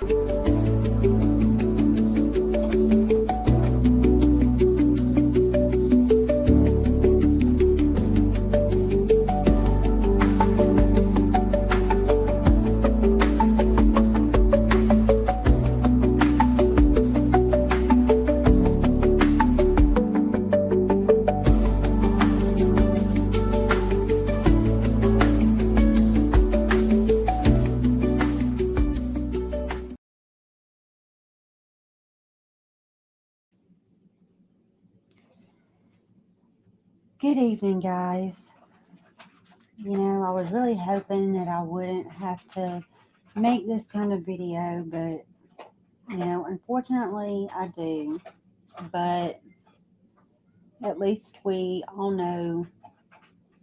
Good evening, guys. I was really hoping that I wouldn't have to make this kind of video, but, unfortunately I do. But at least we all know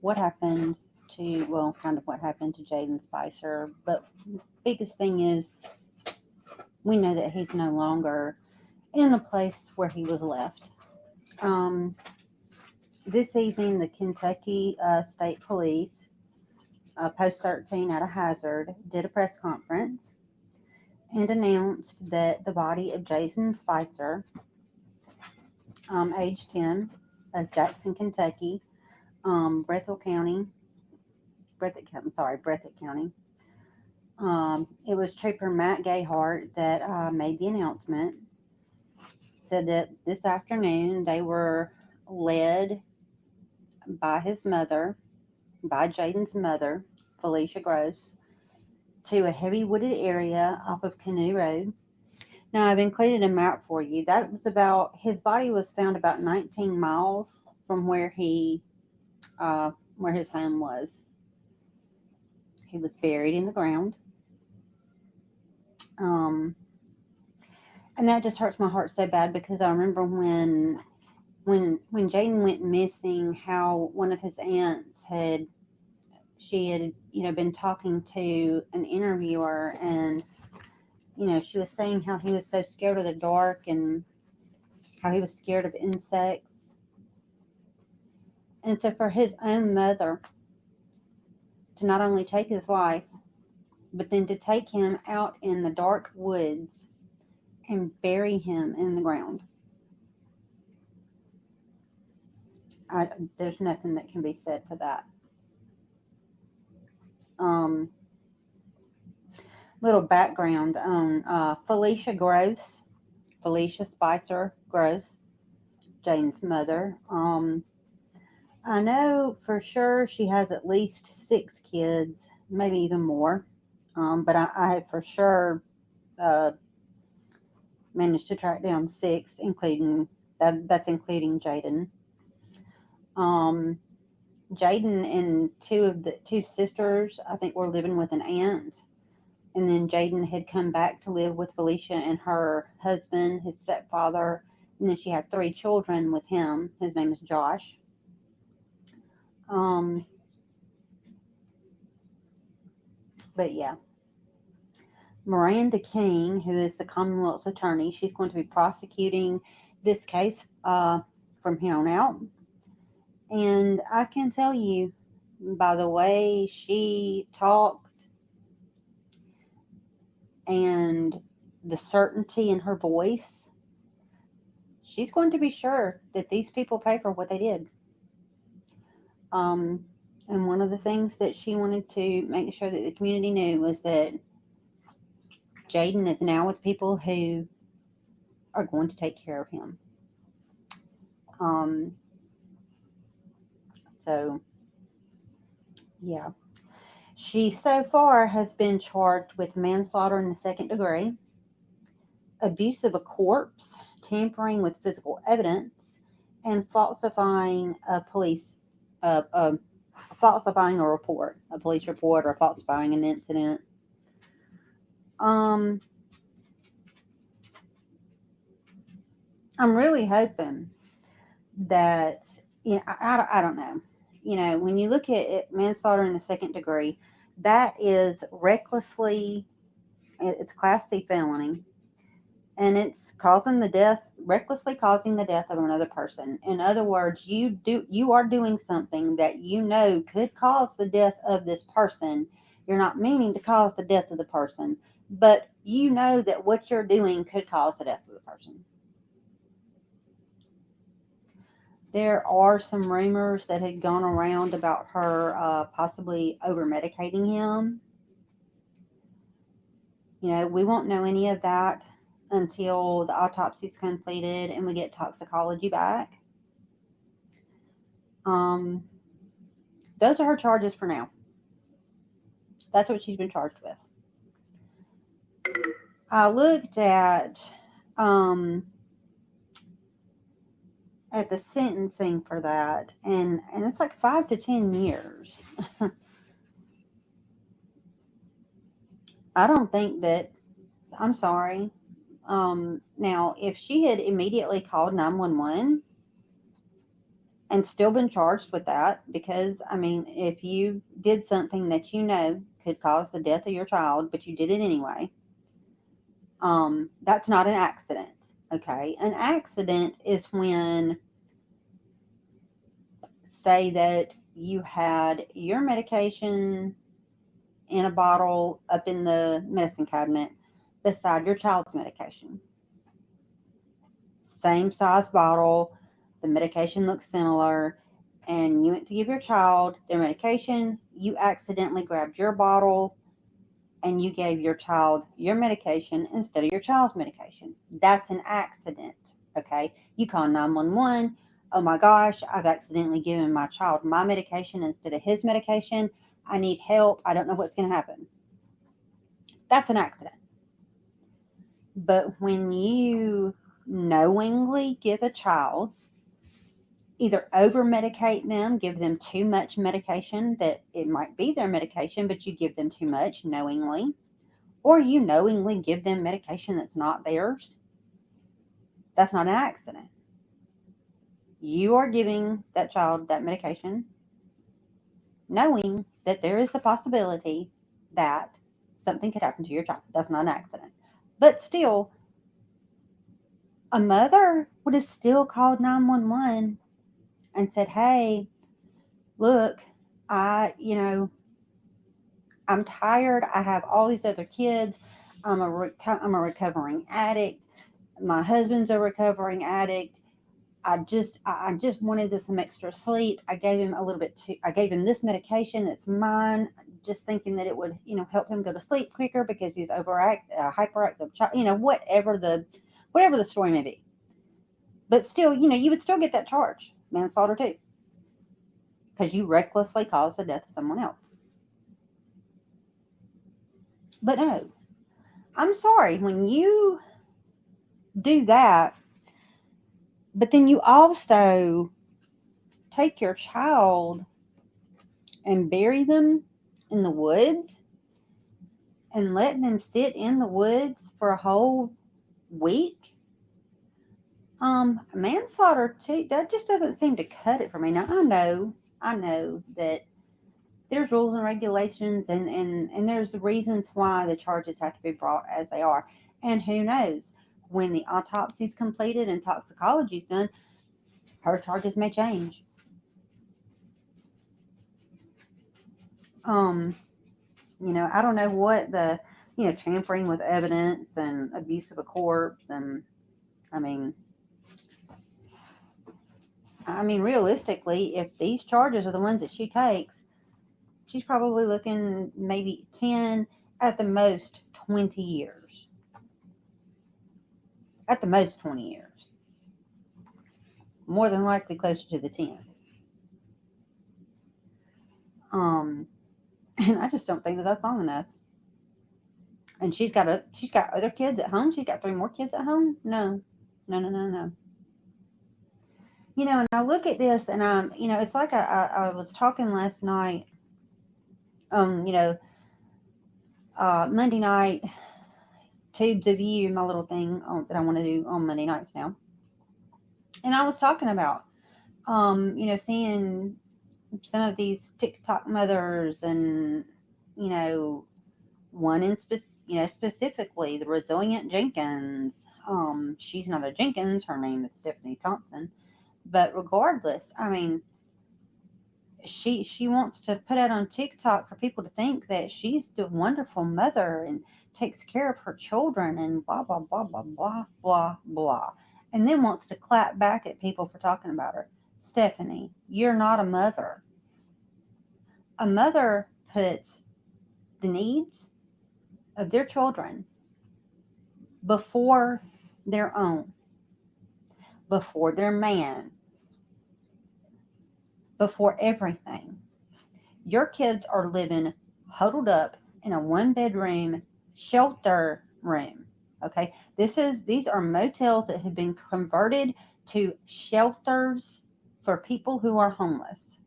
what happened kind of what happened to Jayden Spicer. But biggest thing is we know that he's no longer in the place where he was left. This evening, the Kentucky State Police, Post 13 out of Hazard, did a press conference and announced that the body of Jayden Spicer, age 10, of Jackson, Kentucky, Breathitt County. It was Trooper Matt Gayhart that made the announcement. Said that this afternoon they were led by Jayden's mother, Felicia Gross, to a heavy wooded area off of Canoe Road. Now, I've included a map for you. His body was found about 19 miles from where his home was. He was buried in the ground. And that just hurts my heart so bad because I remember when Jayden went missing, how one of his aunts had been talking to an interviewer, and she was saying how he was so scared of the dark and how he was scared of insects. And so for his own mother to not only take his life, but then to take him out in the dark woods and bury him in the ground, there's nothing that can be said for that. Little background on Felicia Spicer Gross, Jayden's mother. I know for sure she has at least 6 kids, maybe even more. But I have for sure managed to track down 6, including that's including Jayden. Jayden and two sisters, I think, were living with an aunt. And then Jayden had come back to live with Felicia and her husband, his stepfather. And then she had 3 children with him. His name is Josh. But yeah. Miranda King, who is the Commonwealth's attorney, she's going to be prosecuting this case from here on out. And I can tell you, by the way she talked and the certainty in her voice, she's going to be sure that these people pay for what they did. And one of the things that she wanted to make sure that the community knew was that Jayden is now with people who are going to take care of him. So, yeah. She so far has been charged with manslaughter in the 2nd degree, abuse of a corpse, tampering with physical evidence, and falsifying a police falsifying a police report, or falsifying an incident. I'm really hoping that, I don't know. When you look at it, manslaughter in the 2nd degree, that is it's Class C felony, and it's recklessly causing the death of another person. In other words, you are doing something that could cause the death of this person. You're not meaning to cause the death of the person, but you know that what you're doing could cause the death of the person. There are some rumors that had gone around about her possibly over medicating him. We won't know any of that until the autopsy's completed and we get toxicology back. Um, those are her charges for now. That's what she's been charged with. I looked um, at the sentencing for that, and it's like 5 to 10 years. I don't think that. I'm sorry. Now, if she had immediately called 911 and still been charged with that, because I mean, if you did something that could cause the death of your child, but you did it anyway, that's not an accident. Okay, an accident is when, say that you had your medication in a bottle up in the medicine cabinet beside your child's medication. Same size bottle, the medication looks similar, and you went to give your child their medication, you accidentally grabbed your bottle and you gave your child your medication instead of your child's medication. That's an accident, okay? You call 911. Oh my gosh, I've accidentally given my child my medication instead of his medication. I need help. I don't know what's going to happen. That's an accident. But when you knowingly give a child, either over medicate them, give them too much medication that it might be their medication, but you give them too much knowingly, or you knowingly give them medication that's not theirs, that's not an accident. You are giving that child that medication knowing that there is the possibility that something could happen to your child. That's not an accident. But still, a mother would have still called 911 and said, hey, look, I, you know, I'm tired. I have all these other kids. I'm a recovering addict. My husband's a recovering addict. I just wanted some extra sleep. I gave him a little bit too. I gave him this medication that's mine, just thinking that it would, help him go to sleep quicker because he's hyperactive child. Whatever the story may be. But still, you would still get that charge, manslaughter too, because you recklessly caused the death of someone else. But no, I'm sorry, when you do that, but then you also take your child and bury them in the woods and let them sit in the woods for a whole week. Manslaughter too, that just doesn't seem to cut it for me. Now I know that there's rules and regulations and there's reasons why the charges have to be brought as they are. And who knows, when the autopsy is completed and toxicology is done, her charges may change. Um, I don't know what tampering with evidence and abuse of a corpse, and I mean, realistically, if these charges are the ones that she takes, she's probably looking maybe 10, at the most 20 years. At the most 20 years. More than likely closer to the 10. And I just don't think that that's long enough. And she's got other kids at home. She's got 3 more kids at home. No, no, no, no, no. And I look at this, and it's like I was talking last night. Monday night tubes of you, my little thing that I want to do on Monday nights now. And I was talking about, seeing some of these TikTok mothers, and one specifically the Resilient Jenkins. She's not a Jenkins. Her name is Stephanie Thompson. But regardless, she wants to put out on TikTok for people to think that she's the wonderful mother, and takes care of her children and blah, blah, blah, blah, blah, blah, blah. And then wants to clap back at people for talking about her. Stephanie, you're not a mother. A mother puts the needs of their children before their own, before their man, before everything. Your kids are living huddled up in a one bedroom shelter room. Okay. These are motels that have been converted to shelters for people who are homeless.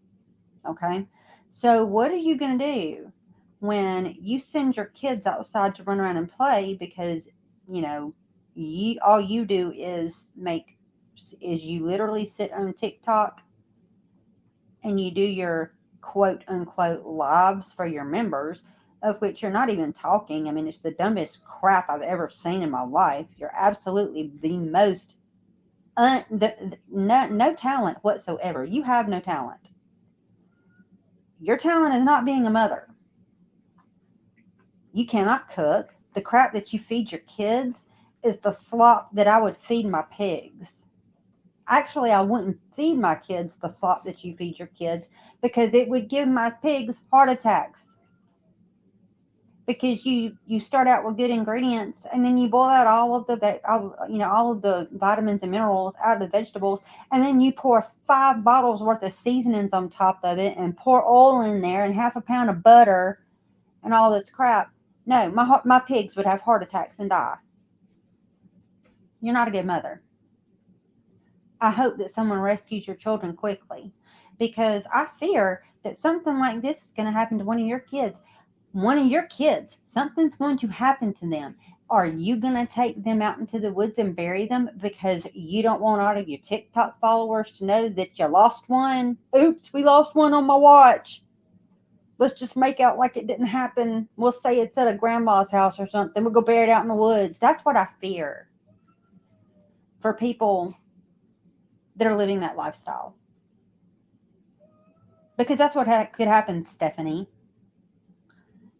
Okay. So what are you going to do when you send your kids outside to run around and play because, you know, all you do is you literally sit on TikTok and you do your quote unquote lives for your members, of which you're not even talking. I mean, it's the dumbest crap I've ever seen in my life. You're absolutely the most, no talent whatsoever. You have no talent. Your talent is not being a mother. You cannot cook. The crap that you feed your kids is the slop that I would feed my pigs. Actually, I wouldn't feed my kids the slop that you feed your kids because it would give my pigs heart attacks. Because you start out with good ingredients and then you boil out all of the vitamins and minerals out of the vegetables, and then you pour 5 bottles worth of seasonings on top of it and pour oil in there and half a pound of butter and all this crap. No, my pigs would have heart attacks and die. You're not a good mother. I hope that someone rescues your children quickly, because I fear that something like this is going to happen to one of your kids. One of your kids, something's going to happen to them. Are you going to take them out into the woods and bury them because you don't want all of your TikTok followers to know that you lost one? Oops, we lost one on my watch. Let's just make out like it didn't happen. We'll say it's at a grandma's house or something. We'll go bury it out in the woods. That's what I fear for people that are living that lifestyle. Because that's what could happen, Stephanie.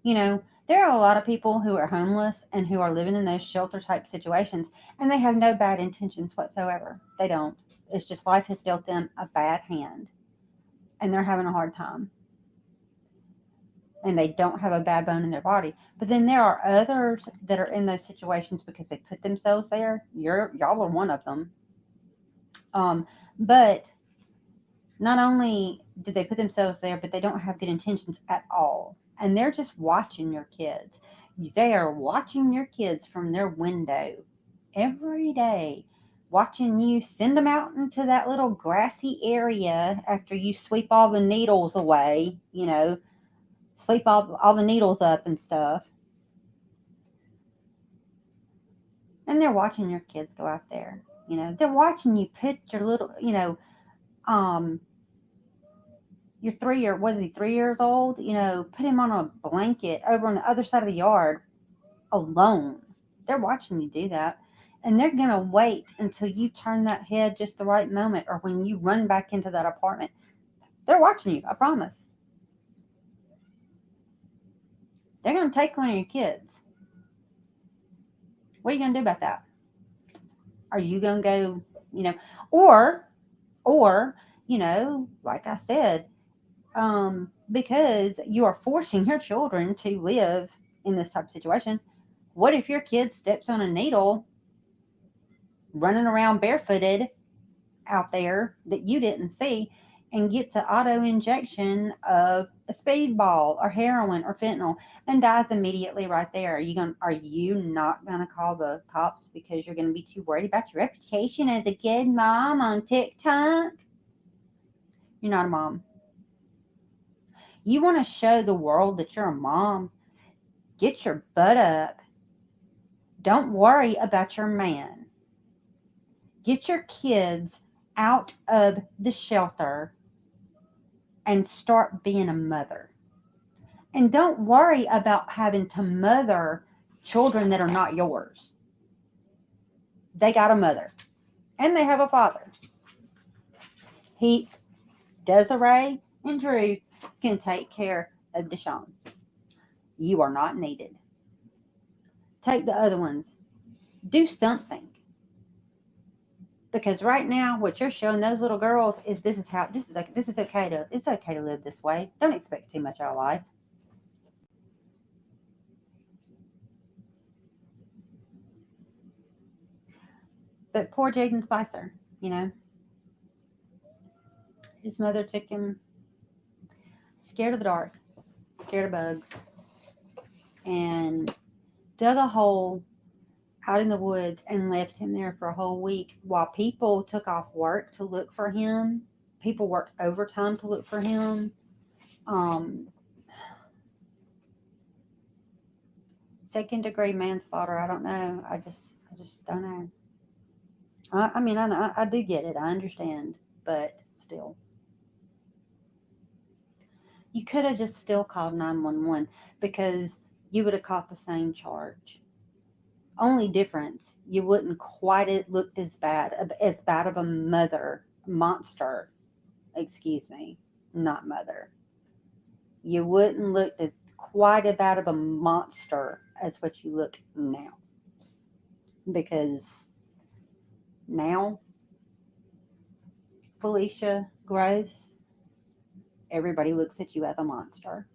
You know, there are a lot of people who are homeless and who are living in those shelter type situations, and they have no bad intentions whatsoever. They don't. It's just life has dealt them a bad hand, and they're having a hard time. And they don't have a bad bone in their body. But then there are others that are in those situations because they put themselves there. Y'all are one of them. But not only did they put themselves there, but they don't have good intentions at all. And they're just watching your kids. They are watching your kids from their window every day, watching you send them out into that little grassy area after you sweep all the needles away, sweep all the needles up and stuff. And they're watching your kids go out there. They're watching you put your little, your 3 year, was he 3 years old? Put him on a blanket over on the other side of the yard alone. They're watching you do that. And they're going to wait until you turn that head just the right moment, or when you run back into that apartment. They're watching you, I promise. They're going to take one of your kids. What are you going to do about that? Are you going to go, or, like I said, because you are forcing your children to live in this type of situation. What if your kid steps on a needle running around barefooted out there that you didn't see and gets an auto injection of a speedball or heroin or fentanyl and dies immediately right there? Are you not gonna call the cops because you're gonna be too worried about your reputation as a good mom on TikTok? You're not a mom. You want to show the world that you're a mom? Get your butt up. Don't worry about your man. Get your kids out of the shelter and start being a mother. And don't worry about having to mother children that are not yours. They got a mother and they have a father. Desiree and Drew can take care of Deshaun. You are not needed. Take the other ones. Do something. Because right now, what you're showing those little girls is this is okay to it's okay to live this way. Don't expect too much out of life. But poor Jayden Spicer, you know, his mother took him scared of the dark, scared of bugs, and dug a hole out in the woods and left him there for a whole week while people took off work to look for him. People worked overtime to look for him. Um, Second degree manslaughter. I don't know. I just don't know. I mean, I do get it. I understand, but still, you could have just still called 911 because you would have caught the same charge. Only difference, you wouldn't quite it looked as bad of a monster. Excuse me, not mother. You wouldn't look as quite as bad of a monster as what you look now, because now Felicia Gross, everybody looks at you as a monster,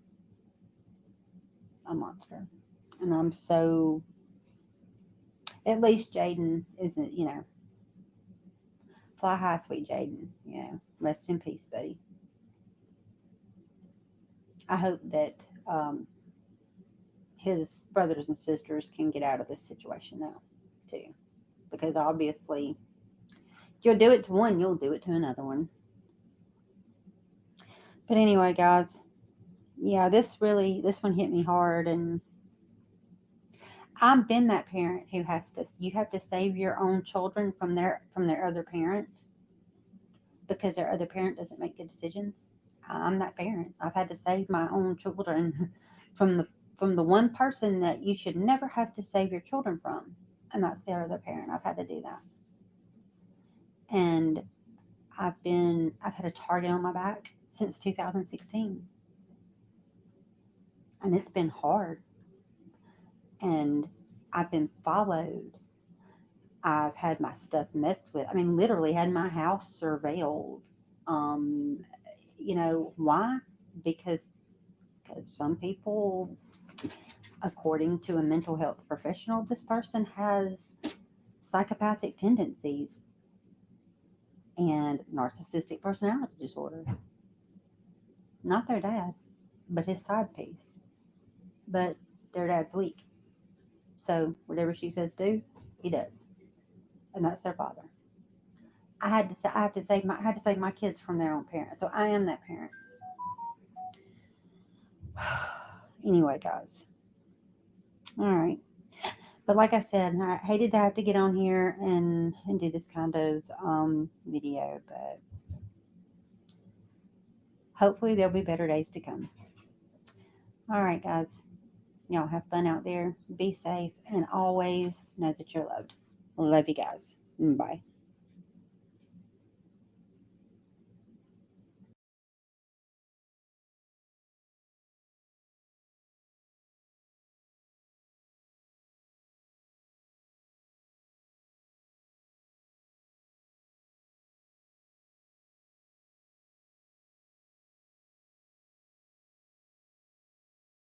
and I'm so. At least Jayden isn't, fly high, sweet Jayden. Rest in peace, buddy. I hope that um, his brothers and sisters can get out of this situation now, too. Because obviously, you'll do it to one, you'll do it to another one. But anyway, guys, yeah, this one hit me hard, and I've been that parent who you have to save your own children from their other parent because their other parent doesn't make good decisions. I'm that parent. I've had to save my own children from the one person that you should never have to save your children from, and that's their other parent. I've had to do that, and I've had a target on my back since 2016, and it's been hard, and I've been followed. I've had my stuff messed with. I mean, literally had my house surveilled. Um, why? Because some people, according to a mental health professional, this person has psychopathic tendencies and narcissistic personality disorder. Not their dad, but his side piece. But their dad's weak. So whatever she says do, he does. And that's their father. I had to save my kids from their own parents. So I am that parent. Anyway, guys. All right. But like I said, I hated to have to get on here and do this kind of video, but hopefully there'll be better days to come. All right, guys. Y'all have fun out there. Be safe and always know that you're loved. Love you guys. Bye.